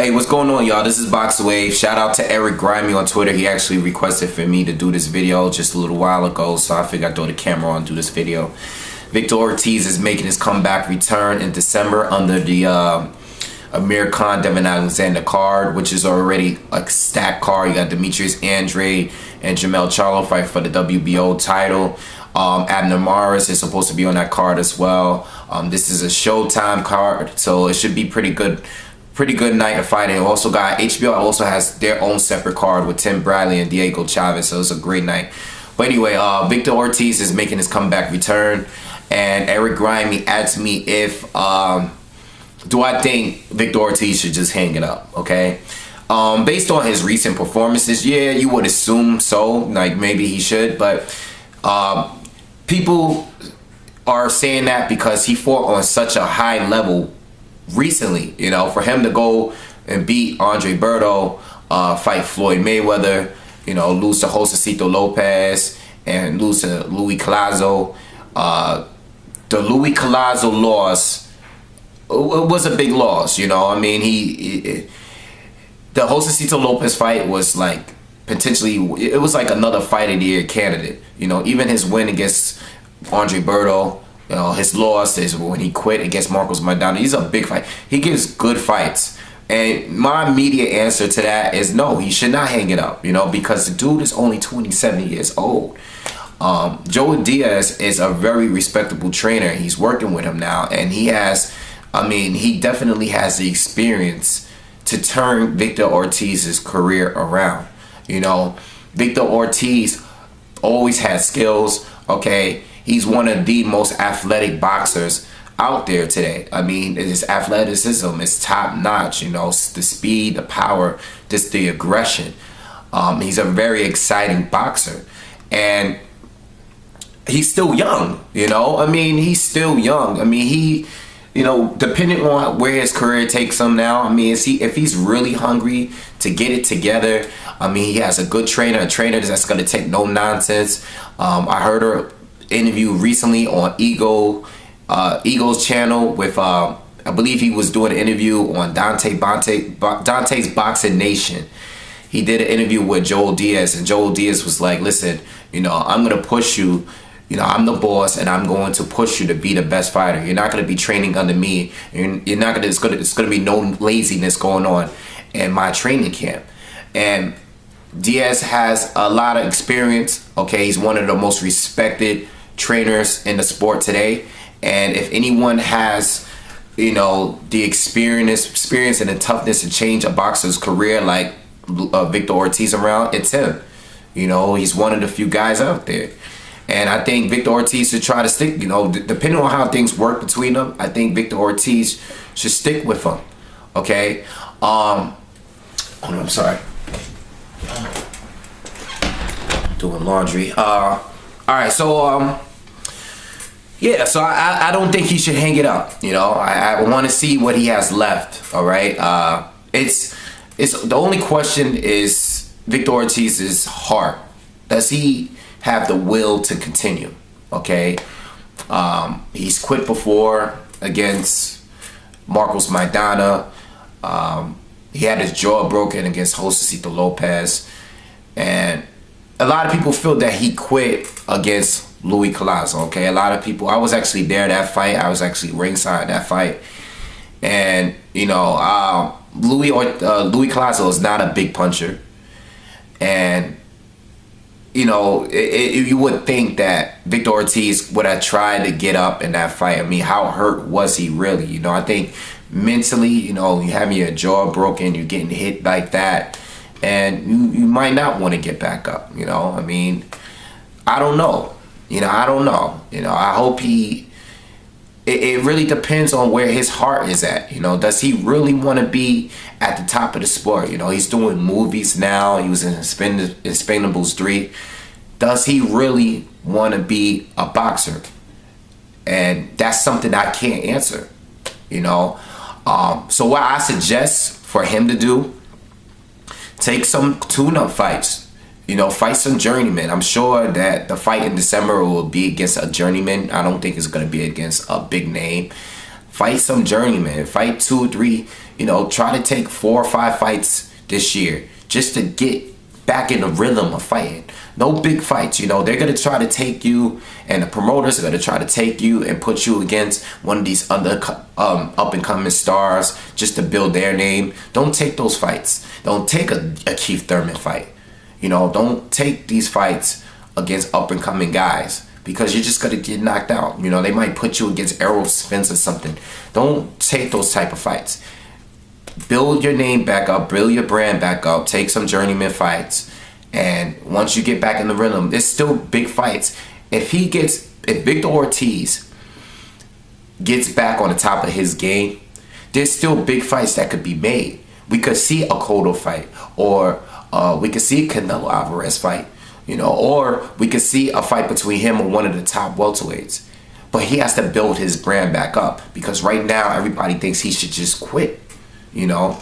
Hey, what's going on, y'all? This is BoxingWave. Shout out to Eric Grimy on Twitter. He actually requested for me to do this video just a little while ago, so I figured I'd throw the camera on and do this video. Victor Ortiz is making his comeback return in December under the Amir Khan, Devon Alexander card, which is already a stacked card. You got Demetrius Andrade and Jermell Charlo fight for the WBO title. Abner Maris is supposed to be on that card as well. This is a Showtime card, so it should be pretty good night of fighting. Also got HBO also has their own separate card with Tim Bradley and Diego Chavez, so it's a great night. But anyway, Victor Ortiz is making his comeback return, and Eric Grimy asked me if do I think Victor Ortiz should just hang it up, okay? Based on his recent performances, yeah, you would assume so, like maybe he should, but people are saying that because he fought on such a high level recently. You know, for him to go and beat Andre Berto, fight Floyd Mayweather, you know, lose to Josecito Lopez, and lose to Louis Collazo. The Louis Collazo loss, it was a big loss, you know. I mean, the Josecito Lopez fight was like potentially, it was like another fight of the year candidate. You know, even his win against Andre Berto, you know, his loss is when he quit against Marcos Maidana. He's a big fight. He gives good fights. And my immediate answer to that is no, he should not hang it up, you know, because the dude is only 27 years old. Joe Diaz is a very respectable trainer. He's working with him now, and he has, I mean, he definitely has the experience to turn Victor Ortiz's career around. You know, Victor Ortiz always has skills, okay? He's one of the most athletic boxers out there today. I mean, his athleticism is top notch, you know, the speed, the power, just the aggression. He's a very exciting boxer, and he's still young, you know? I mean, he's still young. I mean, he, you know, depending on where his career takes him now, I mean, if he's really hungry to get it together, I mean, he has a good trainer, a trainer that's going to take no nonsense. I heard her interview recently on Ego's channel with, I believe he was doing an interview on Dante's Boxing Nation. He did an interview with Joel Diaz, and Joel Diaz was like, listen, you know, I'm going to push you. You know, I'm the boss, and I'm going to push you to be the best fighter. You're not going to be training under me. You're not going to. It's going to be no laziness going on in my training camp. And Diaz has a lot of experience. Okay, he's one of the most respected trainers in the sport today. And if anyone has, you know, the experience and the toughness to change a boxer's career like Victor Ortiz around, it's him. You know, he's one of the few guys out there. And I think Victor Ortiz should try to stick, you know, depending on how things work between them, I think Victor Ortiz should stick with him. Okay? Hold on, I'm sorry. Doing laundry. Alright, so yeah, so I don't think he should hang it up. You know, I want to see what he has left. Alright? It's the only question is Victor Ortiz's heart. Does he have the will to continue? Okay, he's quit before against Marcos Maidana. He had his jaw broken against Josecito Lopez, and a lot of people feel that he quit against Louis Collazo. Okay, a lot of people. I was actually there that fight. I was actually ringside that fight, and you know, Louis Collazo is not a big puncher, and you know, you would think that Victor Ortiz would have tried to get up in that fight. I mean, how hurt was he really? You know, I think mentally, you know, you having your jaw broken, you're getting hit like that, and you might not want to get back up. You know, I mean, I don't know. You know, I don't know. You know, I hope he. It really depends on where his heart is at. You know, does he really want to be at the top of the sport? You know, he's doing movies now. He was in Expendables 3. Does he really want to be a boxer? And that's something I can't answer. You know, so what I suggest for him to do, take some tune-up fights. You know, fight some journeymen. I'm sure that the fight in December will be against a journeyman. I don't think it's going to be against a big name. Fight some journeymen. Fight 2 or 3 you know, try to take 4 or 5 fights this year just to get back in the rhythm of fighting. No big fights, you know. They're going to try to take you, and the promoters are going to try to take you and put you against one of these up-and-coming stars just to build their name. Don't take those fights. Don't take a Keith Thurman fight. You know, don't take these fights against up-and-coming guys, because you're just going to get knocked out. You know, they might put you against Errol Spence or something. Don't take those type of fights. Build your name back up, build your brand back up, take some journeyman fights, and once you get back in the rhythm, there's still big fights. If Victor Ortiz gets back on the top of his game, there's still big fights that could be made. We could see a Cotto fight, or we could see a Canelo Alvarez fight, you know, or we could see a fight between him and one of the top welterweights. But he has to build his brand back up, because right now everybody thinks he should just quit, you know.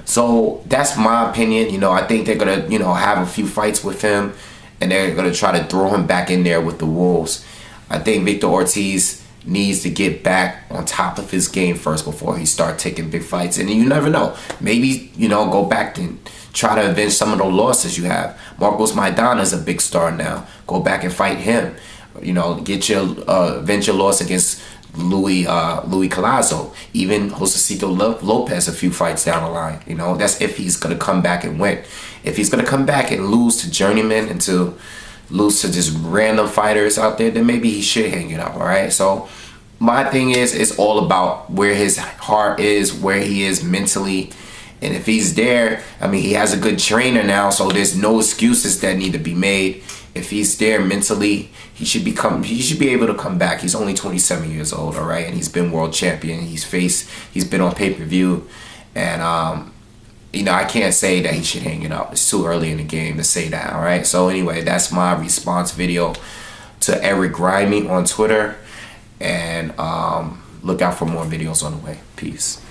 So that's my opinion. You know, I think they're gonna, you know, have a few fights with him, and they're gonna try to throw him back in there with the Wolves. I think Victor Ortiz needs to get back on top of his game first before he start taking big fights. And you never know, maybe, you know, go back and try to avenge some of those losses you have. Marcos Maidana is a big star now. Go back and fight him. You know, get your avenge your loss against Louis Collazo, even Josecito Lopez a few fights down the line. You know, that's if he's gonna come back and win. If he's gonna come back and lose to journeymen and to lose to just random fighters out there, then maybe he should hang it up. All right. So my thing is, it's all about where his heart is, where he is mentally. And if he's there, I mean, he has a good trainer now, so there's no excuses that need to be made. If he's there mentally, he should be able to come back. He's only 27 years old, all right, and he's been world champion. He's been on pay-per-view, and you know, I can't say that he should hang it up. It's too early in the game to say that, all right. So anyway, that's my response video to Eric Grimey on Twitter, and look out for more videos on the way. Peace.